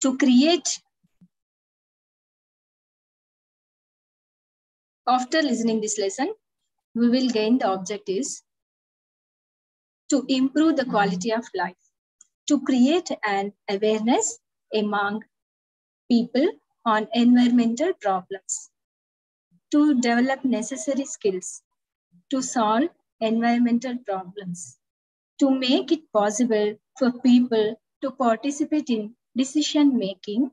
To create, after listening this lesson, we will gain the objectives to improve the quality of life, to create an awareness among people on environmental problems, to develop necessary skills to solve environmental problems, to make it possible for people to participate in decision-making,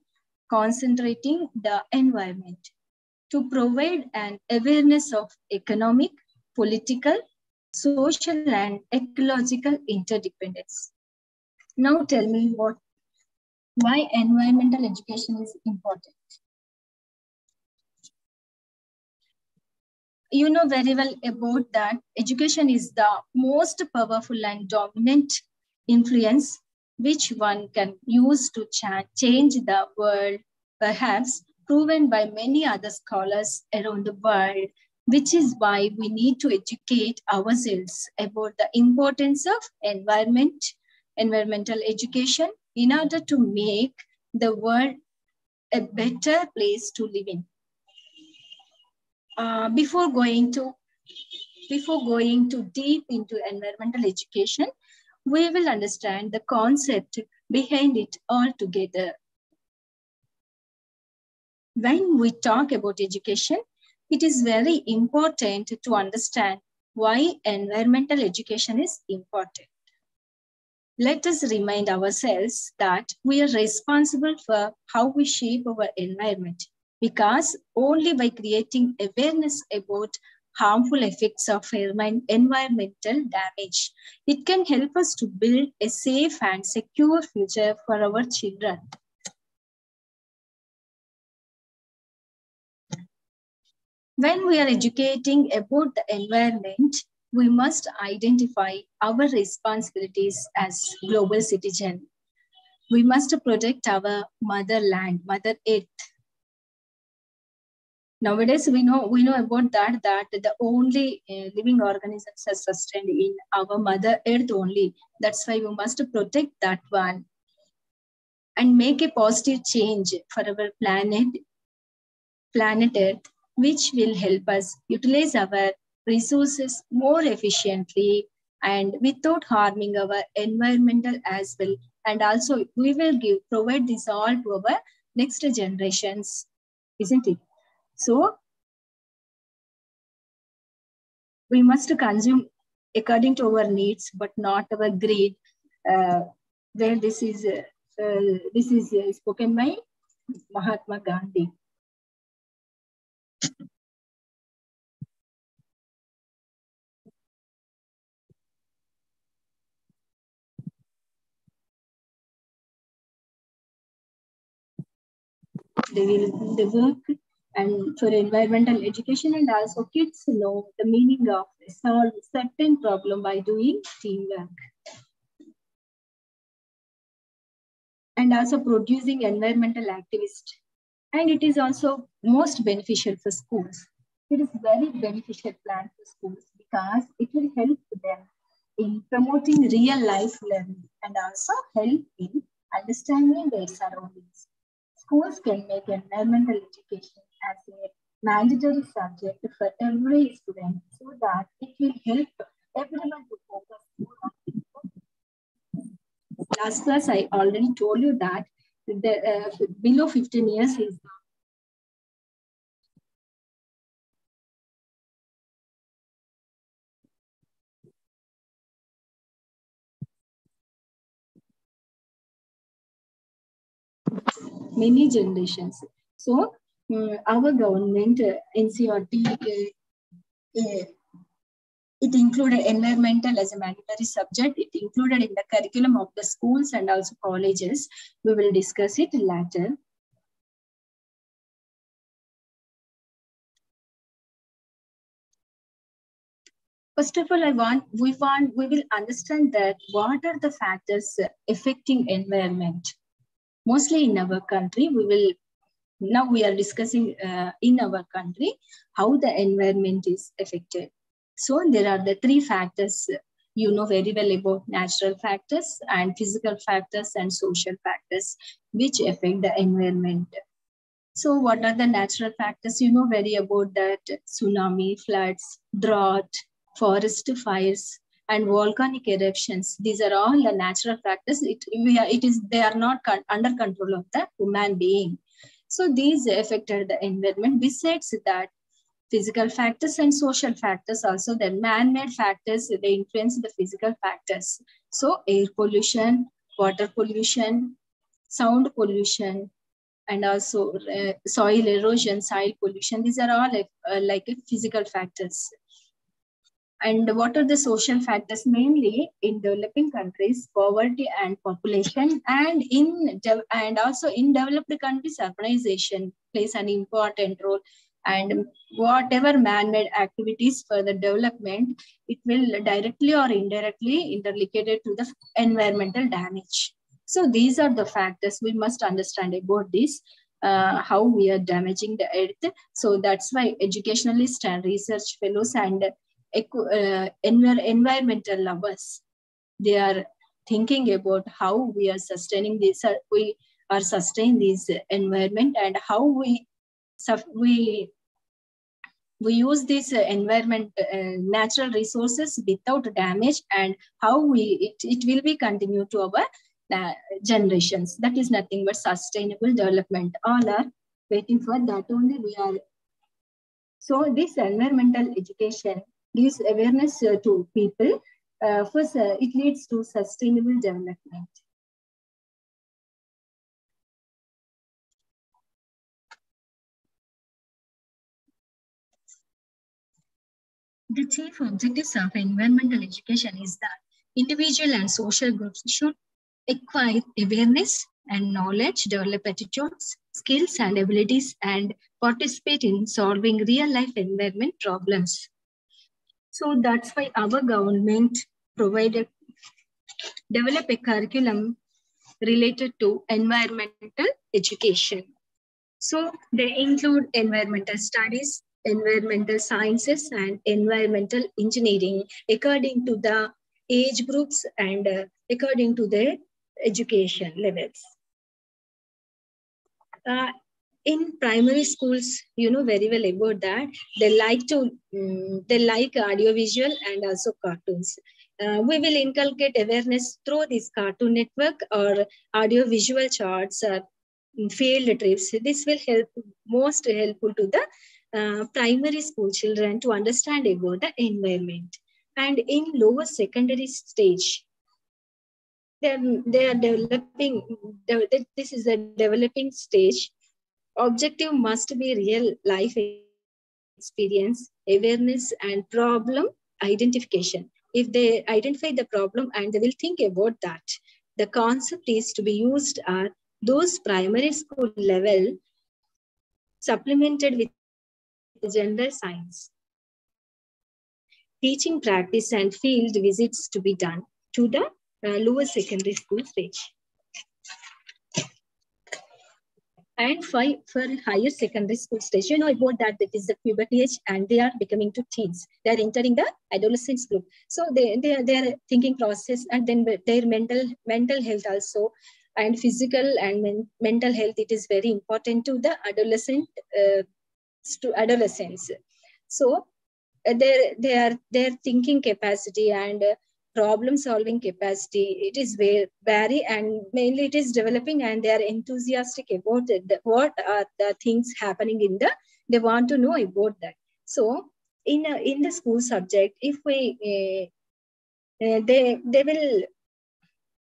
concentrating the environment, to provide an awareness of economic, political, social, and ecological interdependence. Now tell me why environmental education is important. You know very well about that education is the most powerful and dominant influence which one can use to change the world, perhaps proven by many other scholars around the world, which is why we need to educate ourselves about the importance of environmental education in order to make the world a better place to live in. Before going to deep into environmental education, we will understand the concept behind it altogether. When we talk about education, it is very important to understand why environmental education is important. Let us remind ourselves that we are responsible for how we shape our environment, because only by creating awareness about harmful effects of environmental damage, it can help us to build a safe and secure future for our children. When we are educating about the environment, we must identify our responsibilities as global citizens. We must protect our motherland, Mother Earth. Nowadays, we know about that the only living organisms are sustained in our Mother Earth only. That's why we must protect that one and make a positive change for our planet Earth, which will help us utilize our resources more efficiently and without harming our environmental as well. And also, we will provide this all to our next generations, isn't it? So, we must consume according to our needs, but not our greed. Where this is spoken by Mahatma Gandhi. They work and for environmental education, and also kids know the meaning of solve certain problem by doing teamwork. And also producing environmental activists. And it is also most beneficial for schools. It is very beneficial plan for schools because it will help them in promoting real life learning and also help in understanding their surroundings. Schools can make environmental education as a mandatory subject for every student so that it will help everyone to focus more on it. Last class, I already told you that the below 15 years is many generations. So our government NCERT it included environmental as a mandatory subject. It included in the curriculum of the schools and also colleges. We will discuss it later. First of all, we will understand that what are the factors affecting environment. Mostly in our country, now we are discussing in our country how the environment is affected. So there are the three factors You know very well about natural factors and physical factors and social factors which affect the environment. So what are the natural factors? You know very about that tsunami, floods, drought, forest fires, and volcanic eruptions. These are all the natural factors. They are not under control of the human being. So these affected the environment. Besides that, physical factors and social factors also, the man-made factors, they influence the physical factors. So air pollution, water pollution, sound pollution, and also soil erosion, soil pollution. These are all like physical factors. And what are the social factors? Mainly in developing countries, poverty and population, and also in developed countries, urbanization plays an important role. And whatever man-made activities for the development, it will directly or indirectly interrelated to the environmental damage. So these are the factors we must understand about this, how we are damaging the earth. So that's why educationalists and research fellows and environmental lovers, they are thinking about how we are sustaining this, sustain this environment, and how we use this environment, natural resources without damage, and how it will be continued to our generations. That is nothing but sustainable development. All are waiting for that only we are. So this environmental education gives awareness to people. First, it leads to sustainable development. The chief objectives of environmental education is that individual and social groups should acquire awareness and knowledge, develop attitudes, skills and abilities, and participate in solving real-life environment problems. So that's why our government develop a curriculum related to environmental education. So they include environmental studies, environmental sciences, and environmental engineering according to the age groups and according to their education levels. In primary schools, you know very well about that. They like audiovisual and also cartoons. We will inculcate awareness through this Cartoon Network or audiovisual charts or field trips. This will help most helpful to the primary school children to understand about the environment. And in lower secondary stage, they are developing. This is a developing stage. Objective must be real life experience, awareness, and problem identification. If they identify the problem and they will think about that, the concept is to be used at those primary school level, supplemented with general science. Teaching practice and field visits to be done to the lower secondary school stage. And for higher secondary school stage, you know about that is the puberty age, and they are becoming to teens. They are entering the adolescence group. So their thinking process, and then their mental health also, and physical and mental health, it is very important to the adolescents. So their thinking capacity and problem solving capacity, it is vary, and mainly it is developing, and they are enthusiastic about what are the things happening in they want to know about that. So in the school subject, if we they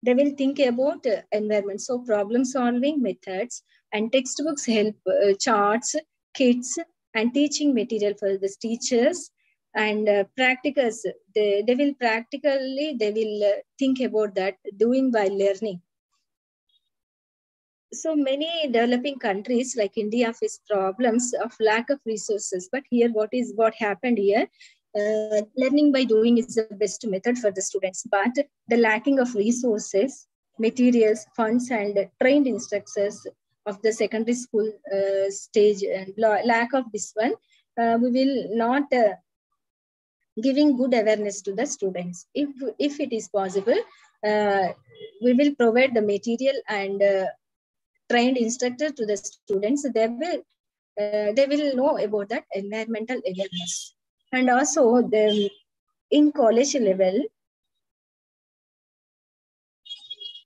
will think about environment. So problem solving methods and textbooks help, charts, kits, and teaching material for the teachers. And practicals, they will practically, they will think about that, doing by learning. So many developing countries like India face problems of lack of resources. But here, what happened here? Learning by doing is the best method for the students. But the lacking of resources, materials, funds, and trained instructors of the secondary school stage, and lack of this one, we will not giving good awareness to the students. If it is possible, we will provide the material and trained instructor to the students. They will know about that environmental awareness. And also in college level,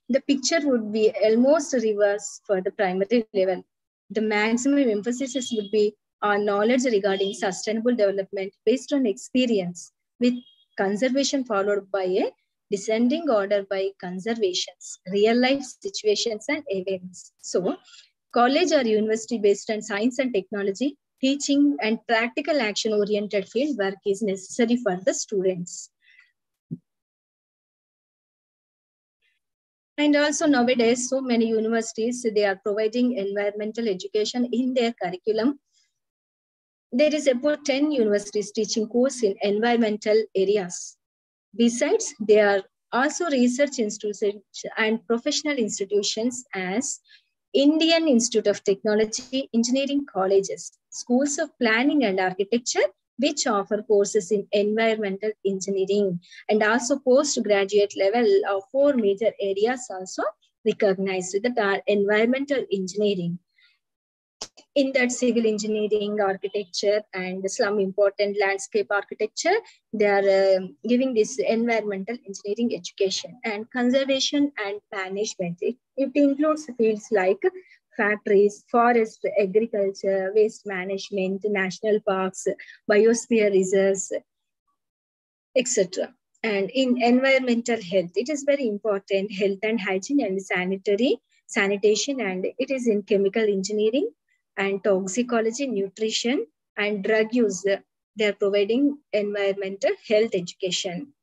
the picture would be almost reverse for the primary level. The maximum emphasis would be on knowledge regarding sustainable development based on experience, with conservation followed by a descending order by conservations, real life situations and events. So, college or university based on science and technology, teaching and practical action oriented field work is necessary for the students. And also nowadays, so many universities, they are providing environmental education in their curriculum. There is about 10 universities teaching course in environmental areas. Besides, there are also research institutions and professional institutions as Indian Institute of Technology, engineering colleges, schools of planning and architecture, which offer courses in environmental engineering, and also postgraduate level of 4 major areas also recognized that are environmental engineering. In that, civil engineering, architecture, and some important landscape architecture, they are giving this environmental engineering education. And conservation and management, it includes fields like factories, forest, agriculture, waste management, national parks, biosphere reserves, etc. And in environmental health, it is very important, health and hygiene and sanitation, and it is in chemical engineering and toxicology, nutrition, and drug use. They are providing environmental health education.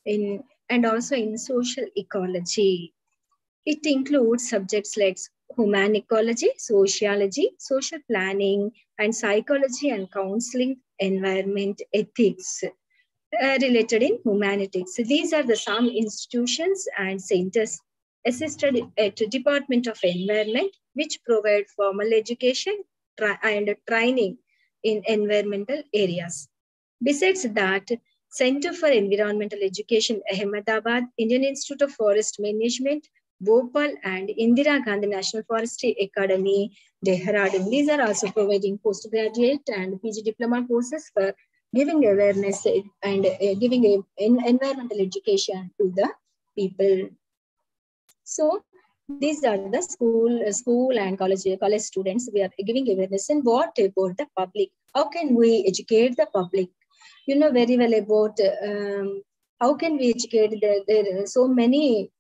And also in social ecology, it includes subjects like human ecology, sociology, social planning, and psychology and counseling, environment ethics related in humanities. So these are the some institutions and centers assisted at Department of Environment, which provide formal education and training in environmental areas. Besides that, Center for Environmental Education, Ahmedabad, Indian Institute of Forest Management, Bhopal, and Indira Gandhi National Forestry Academy, Dehradun. These are also providing postgraduate and PG diploma courses for giving awareness and giving environmental education to the people. So these are the school and college students. We are giving awareness. And what about the public? How can we educate the public? You know very well about how can we educate there are so many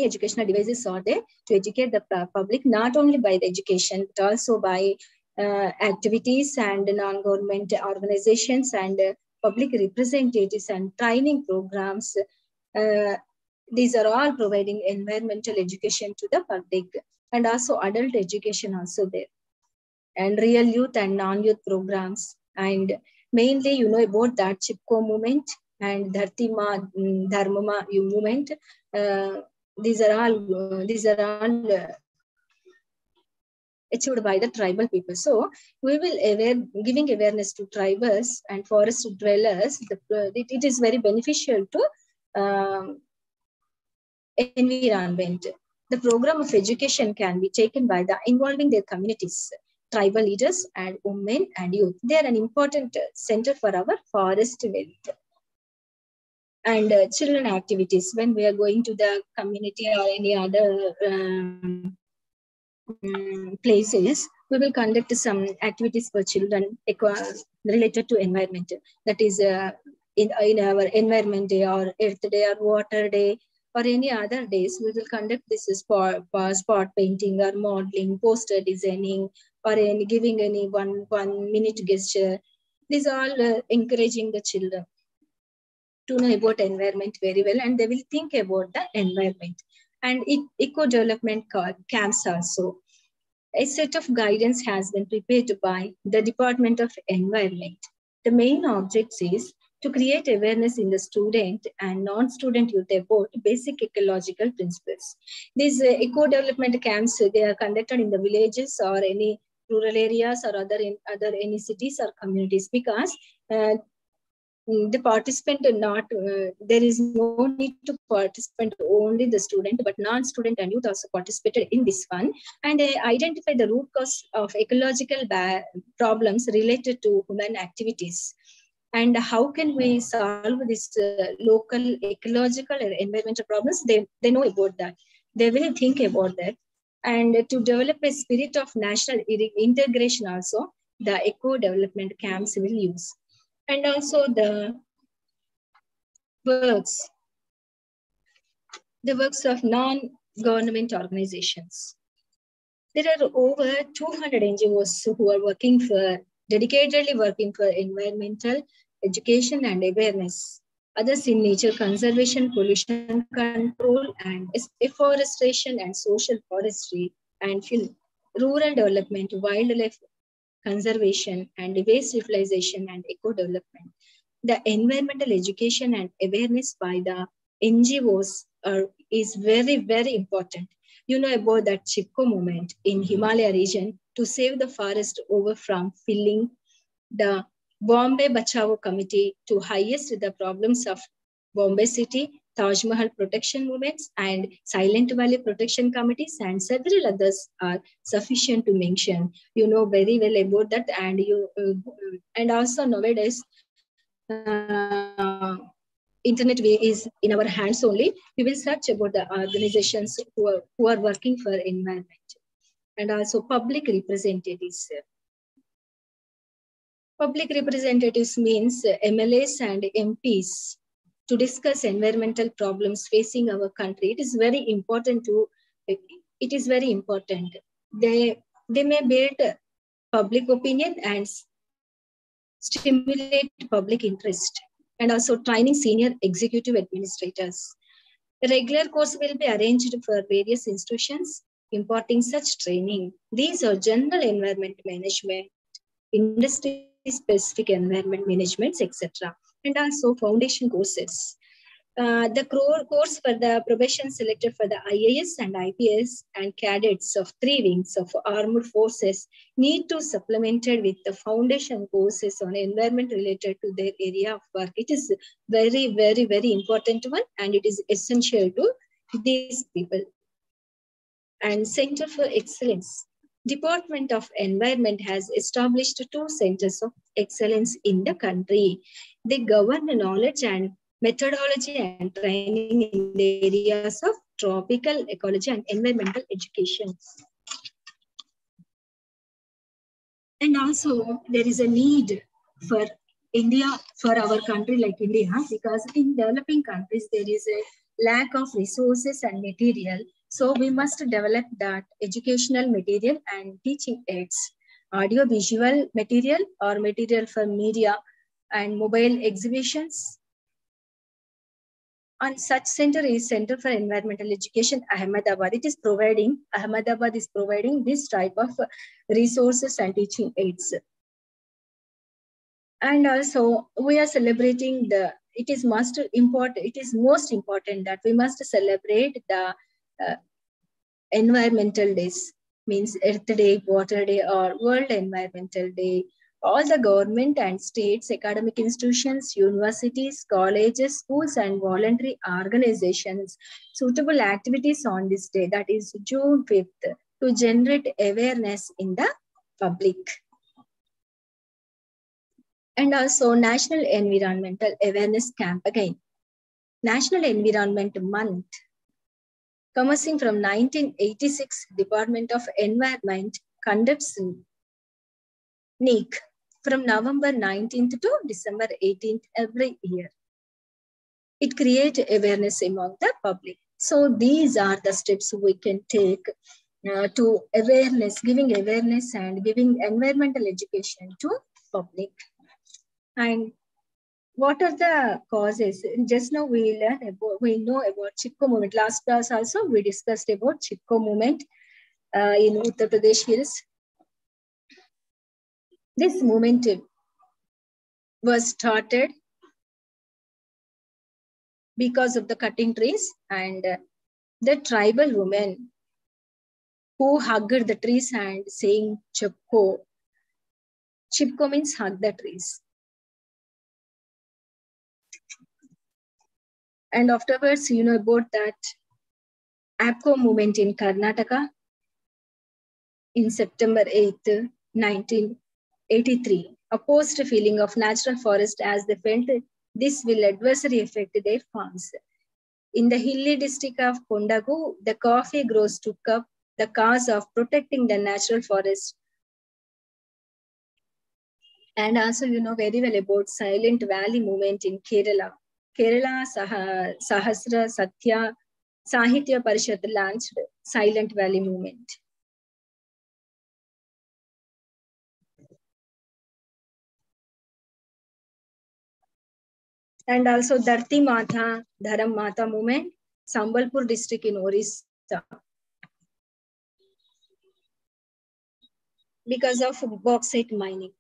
educational devices are there to educate the public, not only by the education, but also by activities and non-government organizations and public representatives and training programs. These are all providing environmental education to the public, and also adult education also there, and real youth and non-youth programs. And mainly, you know about that Chipko movement and Dharti Dharma movement. These are all achieved by the tribal people. So we will giving awareness to tribals and forest dwellers. It is very beneficial to environment. The program of education can be taken by the involving their communities, tribal leaders and women and youth. They are an important center for our forest wealth. And children activities, when we are going to the community or any other places, we will conduct some activities for children related to environment. That is in our environment day or earth day or water day or any other days, we will conduct this spot painting or modeling, poster designing, or giving any one minute gesture. These are all encouraging the children to know about environment very well, and they will think about the environment. And eco-development camps also. A set of guidance has been prepared by the Department of Environment. The main object is to create awareness in the student and non-student youth about basic ecological principles. These eco-development camps, they are conducted in the villages or any rural areas or other any cities or communities, because the participant there is no need to participate only the student, but non-student and youth also participated in this one, and they identify the root cause of ecological problems related to human activities, and how can we solve this local ecological or environmental problems. They know about that, they will think about that, and to develop a spirit of national integration also, the eco development camps will use. And also the works of non-government organizations. There are over 200 NGOs who are dedicatedly working for environmental education and awareness. Others in nature conservation, pollution control, and afforestation and social forestry, and rural development, wildlife conservation, and waste utilization and eco-development. The environmental education and awareness by the NGOs is very, very important. You know about that Chipko movement in Himalaya region to save the forest over from filling. The Bombay Bachao Committee to highest the problems of Bombay City, Taj Mahal protection movements, and Silent Valley protection committees, and several others are sufficient to mention. You know very well about that, and and also nowadays internet is in our hands only. We will search about the organizations who are working for environment, and also public representatives. Public representatives means MLAs and MPs to discuss environmental problems facing our country. It is very important. They may build public opinion and stimulate public interest, and also training senior executive administrators. A regular course will be arranged for various institutions imparting such training. These are general environment management, industry-specific environment managements, etc. And also foundation courses. The course for the probation selected for the IAS and IPS and cadets of 3 wings of armed forces need to supplemented with the foundation courses on environment related to their area of work. It is very, very, very important one, and it is essential to these people. And Center for Excellence. Department of Environment has established 2 centers of excellence in the country. They govern the knowledge and methodology and training in the areas of tropical ecology and environmental education. And also there is a need for India, for our country like India, because in developing countries, there is a lack of resources and material. So we must develop that educational material and teaching aids, audio visual material or material for media and mobile exhibitions. On such center is Center for Environmental Education, Ahmedabad. Ahmedabad is providing this type of resources and teaching aids. And also we are celebrating it is most important that we must celebrate the environmental days, means Earth Day, Water Day, or World Environmental Day. All the government and states, academic institutions, universities, colleges, schools, and voluntary organizations suitable activities on this day, that is June 5th, to generate awareness in the public. And also National Environmental Awareness Camp again. National Environment Month. Commencing from 1986, Department of Environment conducts NEEC from November 19th to December 18th every year. It creates awareness among the public. So these are the steps we can take to giving awareness and giving environmental education to public. And what are the causes? Just now we know about Chipko movement. Last class also we discussed about Chipko movement in Uttar Pradesh hills. This movement was started because of the cutting trees, and the tribal women who hugged the trees and saying Chipko. Chipko means hug the trees. And afterwards, you know about that APCO movement in Karnataka in September 8th, 1983, opposed a feeling of natural forest as they felt this will adversely affect their farms. In the hilly district of Kondagu, the coffee growers took up the cause of protecting the natural forest. And also, you know very well about Silent Valley movement in Kerala. Kerala Sahasra Satya Sahitya Parishad launched Silent Valley movement. And also Dharti Mata, Dharam Mata movement, Sambalpur district in Orissa. Because of bauxite mining.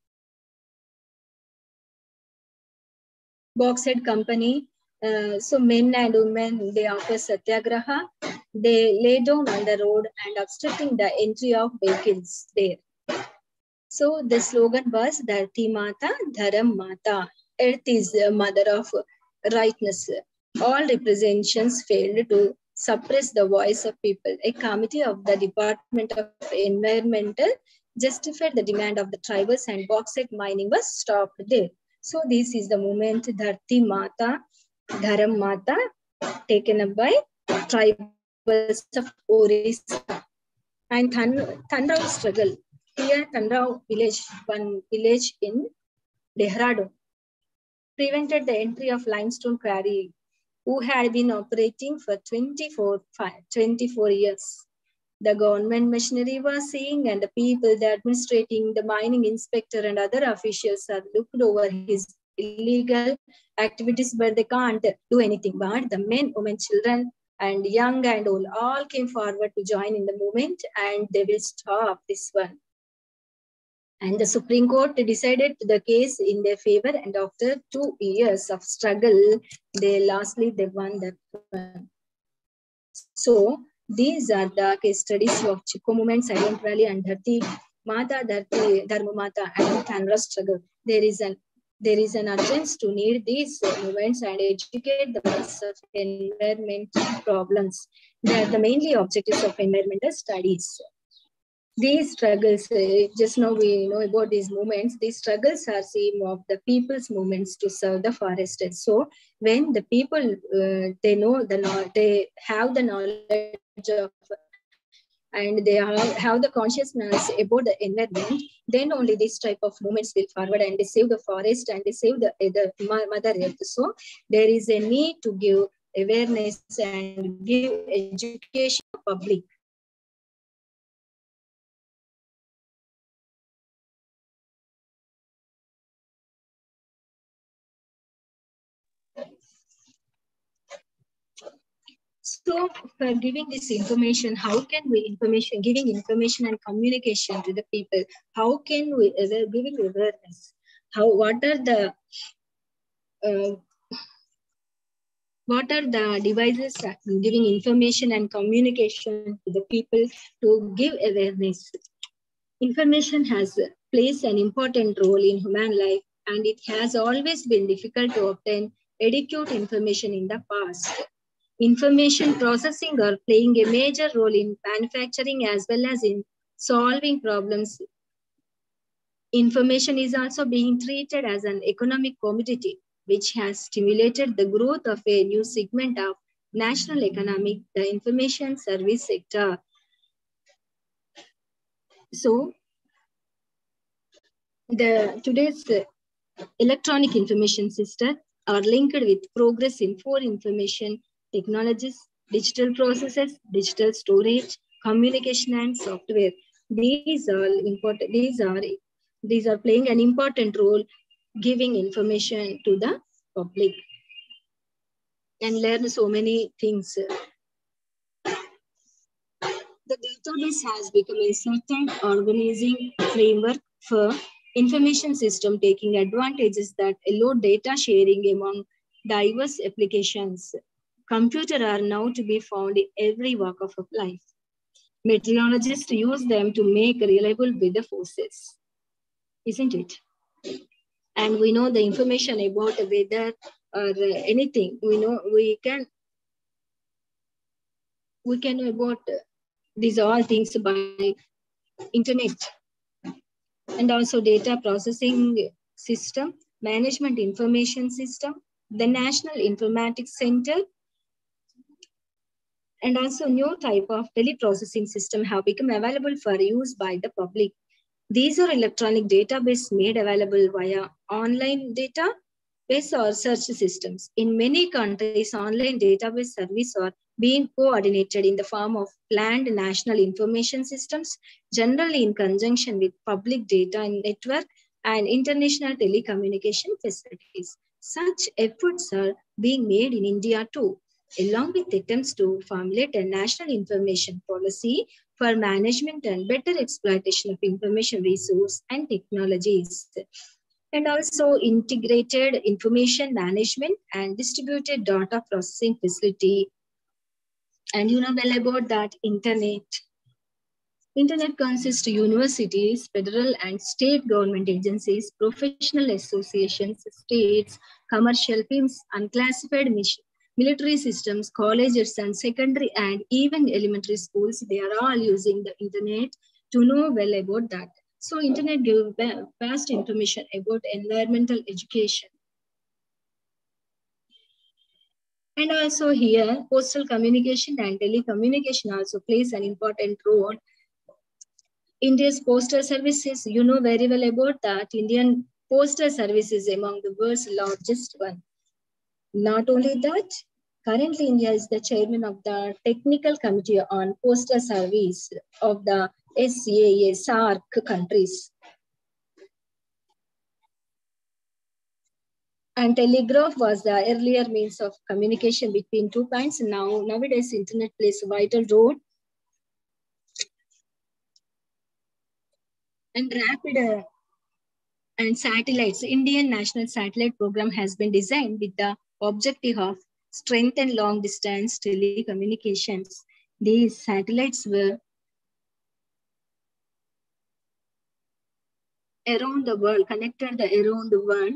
Bauxite company, so men and women, they offer satyagraha. They lay down on the road and obstructing the entry of vehicles there. So the slogan was Dharti Mata, Dharam Mata. Earth is the mother of rightness. All representations failed to suppress the voice of people. A committee of the Department of Environmental justified the demand of the tribals and bauxite mining was stopped there. So this is the movement Dharti Mata, Dharam Mata, taken up by tribals of Orissa. And Thanrao struggle. Here, Thanrao village, one village in Dehradun, prevented the entry of limestone quarry, who had been operating for 24 years. The government machinery was seeing, and the people, the administrating, the mining inspector and other officials have looked over his illegal activities, but they can't do anything. But the men, women, children, and young and old all came forward to join in the movement, and they will stop this one. And the Supreme Court decided the case in their favor, and after 2 years of struggle, they won that one. So these are the case studies of Chipko movement, Silent Valley, and Dharti Mata, Dharma Mata, and Thanra struggle. There is an urgency to need these movements and educate the mass of environment problems. They are the mainly objectives of environmental studies. These struggles, just now we know about these movements, these struggles are seen of the people's movements to serve the forest. So when the people, they have the knowledge of, and they have the consciousness about the environment, then only this type of movements will forward, and they save the forest and they save the mother earth. So there is a need to give awareness and give education to the public. So for giving this information, how can we giving information and communication to the people? How can we giving awareness? What are the devices giving information and communication to the people to give awareness? Information plays an important role in human life, and it has always been difficult to obtain adequate information in the past. Information processing are playing a major role in manufacturing as well as in solving problems. Information is also being treated as an economic commodity, which has stimulated the growth of a new segment of national economy, the information service sector. So, today's electronic information system are linked with progress in 4 information technologies, digital processes, digital storage, communication, and software. These are important. These are playing an important role, giving information to the public and learn so many things. The database has become a certain organizing framework for information system, taking advantages that allow data sharing among diverse applications. Computers are now to be found in every walk of life. Meteorologists use them to make reliable weather forecasts, isn't it? And we know the information about the weather or anything. We can about these all things by internet. And also data processing system, management information system, the National Informatics Center, and also new type of teleprocessing system have become available for use by the public. These are electronic database made available via online database or search systems. In many countries, online database service are being coordinated in the form of planned national information systems, generally in conjunction with public data network and international telecommunication facilities. Such efforts are being made in India too, along with attempts to formulate a national information policy for management and better exploitation of information resource and technologies. And also integrated information management and distributed data processing facility. And you know well about that internet. Internet consists of universities, federal and state government agencies, professional associations, states, commercial firms, unclassified military systems, colleges and secondary and even elementary schools. They are all using the internet to know well about that. So internet gives vast information about environmental education. And also here, postal communication and telecommunication also plays an important role. India's postal services, you know very well about that. Indian postal service is among the world's largest one. Not only that, currently India is the chairman of the Technical Committee on Postal Service of the SAA SAARC countries. And telegraph was the earlier means of communication between two points. Nowadays, internet plays a vital role. And rapid and satellites. Indian National Satellite Program has been designed with the objective of strengthen long-distance telecommunications. These satellites were around the world, connected around the world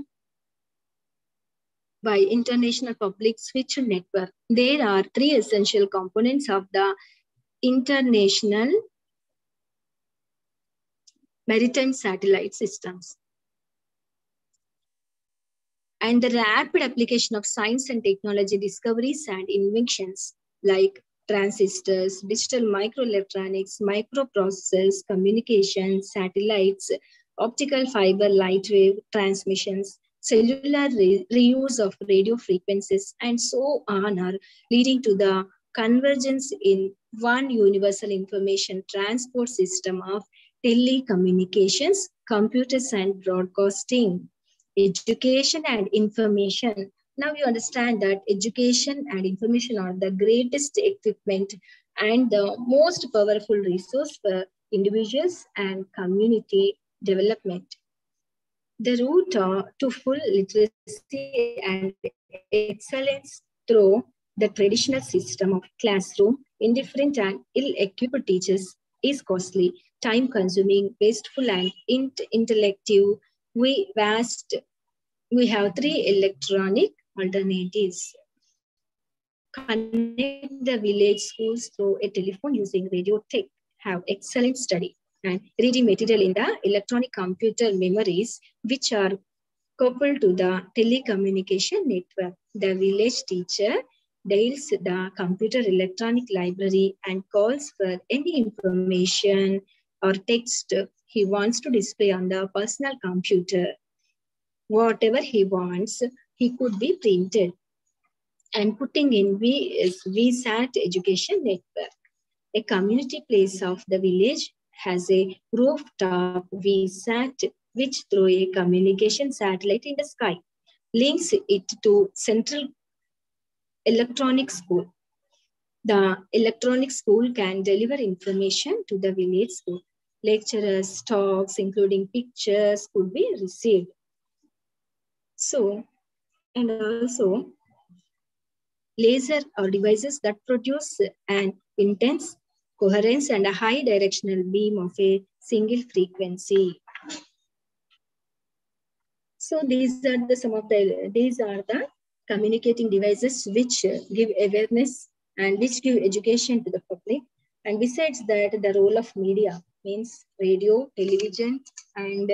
by international public switch network. There are three essential components of the international maritime satellite systems. And the rapid application of science and technology discoveries and inventions like transistors, digital microelectronics, microprocessors, communication, satellites, optical fiber light wave transmissions, cellular reuse of radio frequencies, and so on are leading to the convergence in one universal information transport system of telecommunications, computers, and broadcasting. Education and information. Now you understand that education and information are the greatest equipment and the most powerful resource for individuals and community development. The route to full literacy and excellence through the traditional system of classroom, indifferent and ill-equipped teachers is costly, time-consuming, wasteful, and intellective. We have three electronic alternatives. Connect the village schools through a telephone using radio tech, have excellent study and reading material in the electronic computer memories, which are coupled to the telecommunication network. The village teacher dials the computer electronic library and calls for any information or text he wants to display on the personal computer. Whatever he wants, he could be printed and putting in VSAT education network. A community place of the village has a rooftop VSAT, which through a communication satellite in the sky, links it to central electronic school. The electronic school can deliver information to the village school. Lecturers' talks, including pictures, could be received. So, and also, laser or devices that produce an intense coherence, and a high directional beam of a single frequency. So these are the communicating devices which give awareness and which give education to the public. And besides that, the role of media means radio, television, and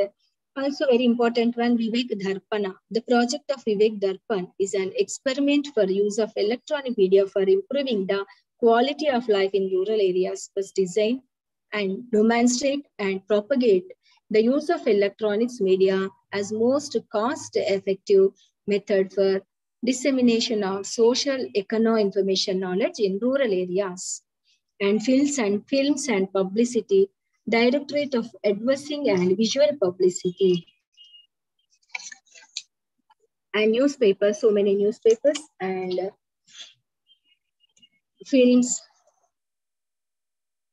also very important one, Vivek Dharpana. The project of Vivek Darpan is an experiment for use of electronic media for improving the quality of life in rural areas, was designed and demonstrate and propagate the use of electronics media as most cost-effective method for dissemination of social econo-information knowledge in rural areas. And films and publicity, Directorate of Advertising and Visual Publicity. And newspapers, so many newspapers and films,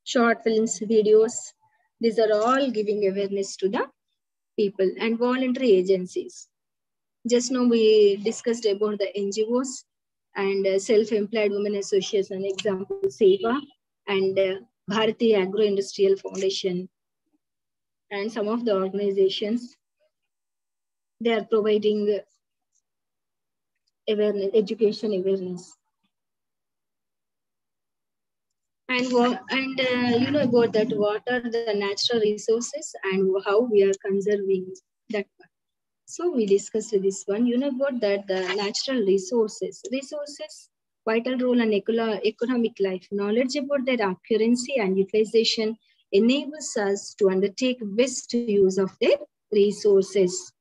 short films, videos. These are all giving awareness to the people. And voluntary agencies. Just now we discussed about the NGOs and self-employed women association, example, SEVA and Bharati Agro-Industrial Foundation. And some of the organizations, they are providing awareness, education awareness. And you know about that, what are the natural resources and how we are conserving that one. So we discussed this one. You know about that, the natural resources, vital role in economic life. Knowledge about their accuracy and utilization enables us to undertake best use of their resources.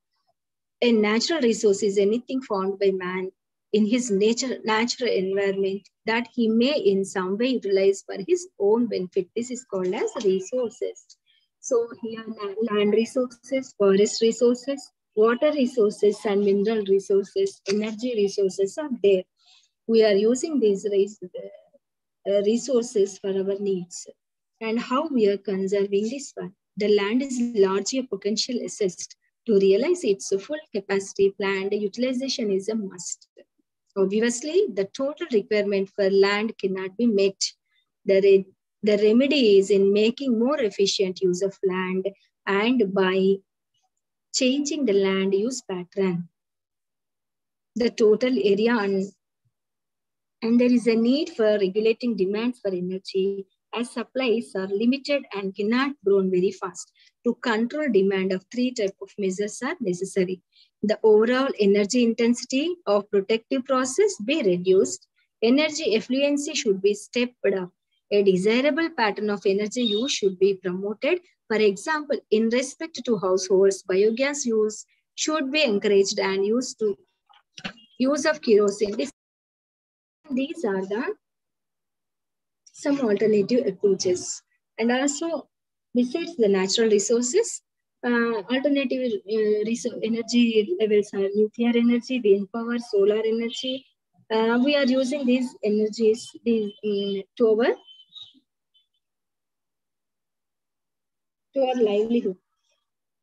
A natural resource is anything found by man in his natural environment that he may in some way utilize for his own benefit. This is called as resources. So here land resources, forest resources, water resources, and mineral resources, energy resources are there. We are using these resources for our needs. And how we are conserving this one. The land is largely a potential assessed. To realize its full capacity, planned utilization is a must. Obviously, the total requirement for land cannot be met. The remedy is in making more efficient use of land and by changing the land use pattern. The total area and there is a need for regulating demand for energy as supplies are limited and cannot grow very fast. To control demand of three types of measures are necessary. The overall energy intensity of protective process be reduced. Energy efficiency should be stepped up. A desirable pattern of energy use should be promoted. For example, in respect to households, biogas use should be encouraged and use of kerosene. These are some alternative approaches. And also, besides the natural resources, alternative energy levels are nuclear energy, wind power, solar energy. We are using these energies to our livelihood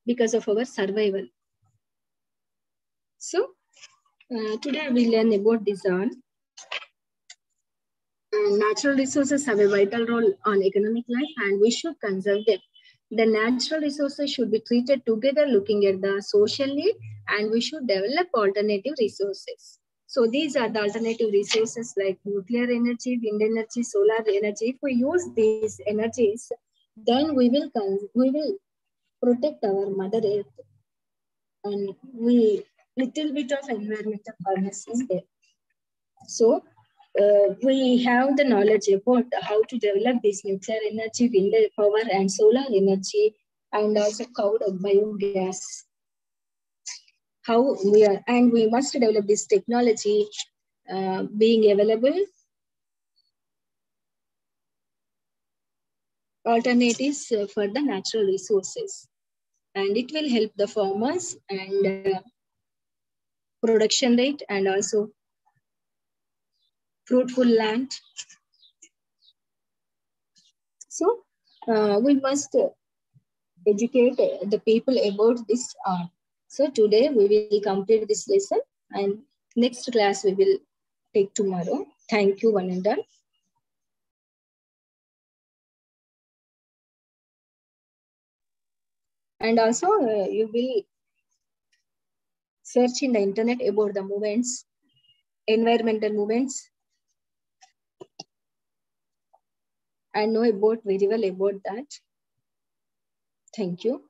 because of our survival. So, today we learn about this on. Natural resources have a vital role on economic life and we should conserve them. The natural resources should be treated together looking at the social need and we should develop alternative resources. So these are the alternative resources like nuclear energy, wind energy, solar energy. If we use these energies, then we will protect our Mother Earth and little bit of environmental awareness is there. So we have the knowledge about how to develop this nuclear energy, wind power, and solar energy, and also covered biogas. How we are, and we must develop this technology being available. Alternatives for the natural resources, and it will help the farmers and production rate and also fruitful land. So we must educate the people about this art. So today we will complete this lesson and next class we will take tomorrow. Thank you, one and all. And also you will search in the internet about the movements, environmental movements, and know about very well about that. Thank you.